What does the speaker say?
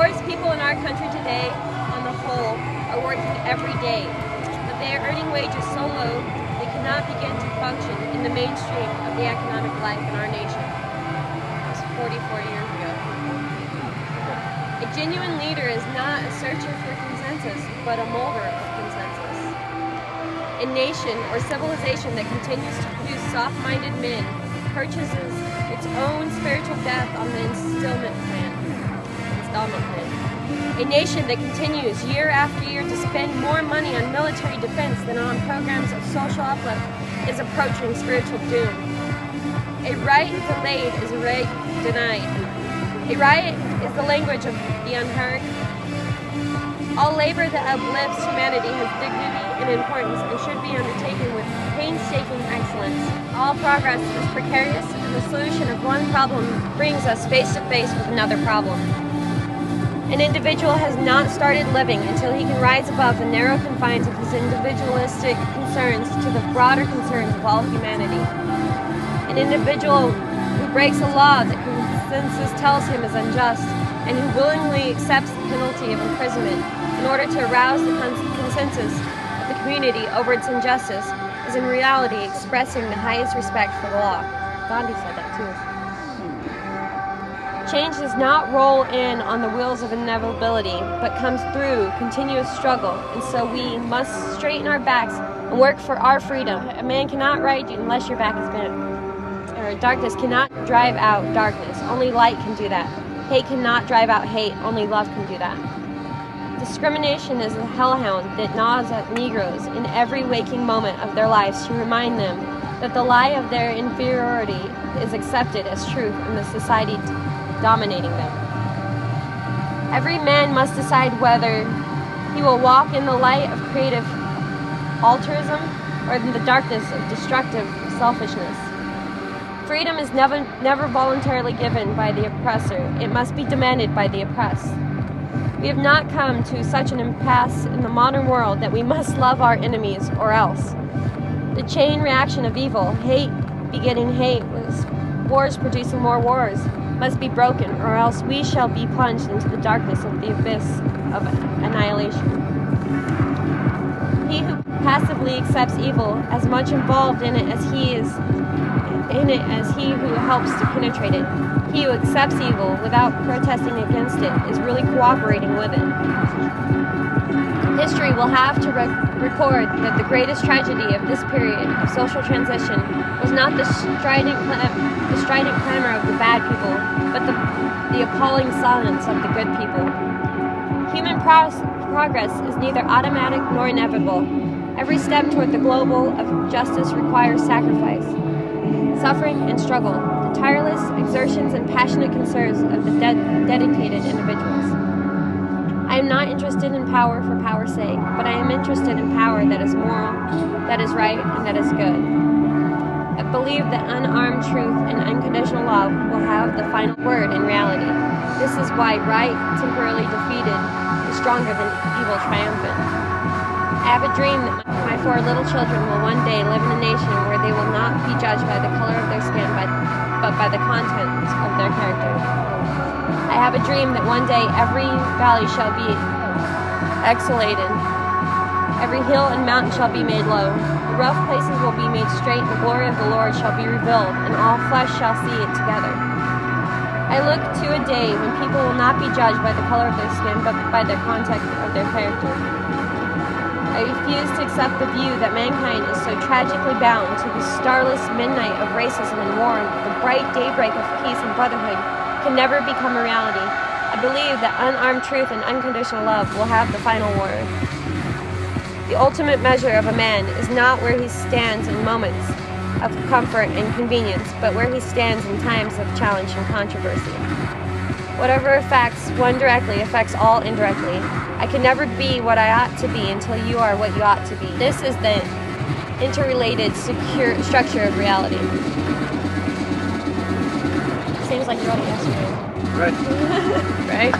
course, people in our country today, on the whole, are working every day, but they are earning wages so low they cannot begin to function in the mainstream of the economic life in our nation. That was 44 years ago. A genuine leader is not a searcher for consensus, but a molder of consensus. A nation or civilization that continues to produce soft-minded men purchases its own spiritual death on the installment plan. A nation that continues year after year to spend more money on military defense than on programs of social uplift is approaching spiritual doom. A right delayed is a right denied. A riot is the language of the unheard. All labor that uplifts humanity has dignity and importance and should be undertaken with painstaking excellence. All progress is precarious, and the solution of one problem brings us face to face with another problem. An individual has not started living until he can rise above the narrow confines of his individualistic concerns to the broader concerns of all humanity. An individual who breaks a law that consensus tells him is unjust, and who willingly accepts the penalty of imprisonment in order to arouse the consensus of the community over its injustice, is in reality expressing the highest respect for the law. Gandhi said that too. Change does not roll in on the wheels of inevitability, but comes through continuous struggle, and so we must straighten our backs and work for our freedom. A man cannot ride you unless your back is bent. Or darkness cannot drive out darkness. Only light can do that. Hate cannot drive out hate. Only love can do that. Discrimination is a hellhound that gnaws at Negroes in every waking moment of their lives to remind them that the lie of their inferiority is accepted as truth in the society dominating them. Every man must decide whether he will walk in the light of creative altruism or in the darkness of destructive selfishness. Freedom is never voluntarily given by the oppressor. It must be demanded by the oppressed. We have not come to such an impasse in the modern world that we must love our enemies or else. The chain reaction of evil, hate begetting hate, wars producing more wars, must be broken, or else we shall be plunged into the darkness of the abyss of annihilation. He who passively accepts evil as much involved in it as he who helps to penetrate it. He who accepts evil without protesting against it is really cooperating with it. History will have to record that the greatest tragedy of this period of social transition was not the strident clamor of the bad people, but the appalling silence of the good people. Human progress is neither automatic nor inevitable. Every step toward the global of justice requires sacrifice, suffering, and struggle, the tireless exertions and passionate concerns of the dedicated individuals. I am not interested in power for power's sake, but I am interested in power that is moral, that is right, and that is good. I believe that unarmed truth and unconditional love will have the final word in reality. This is why right, temporarily defeated, is stronger than evil triumphant. I have a dream that my 4 little children will one day live in a nation where they will not be judged by the color of their skin, but by the content of their character. I have a dream that one day every valley shall be exhalated, every hill and mountain shall be made low, the rough places will be made straight, and the glory of the Lord shall be revealed, and all flesh shall see it together. I look to a day when people will not be judged by the color of their skin, but by the content of their character. I refuse to accept the view that mankind is so tragically bound to the starless midnight of racism and war that the bright daybreak of peace and brotherhood can never become a reality. I believe that unarmed truth and unconditional love will have the final word. The ultimate measure of a man is not where he stands in moments of comfort and convenience, but where he stands in times of challenge and controversy. Whatever affects one directly affects all indirectly. I can never be what I ought to be until you are what you ought to be. This is the interrelated, secure structure of reality. Seems like you wrote it yesterday. Right. Right?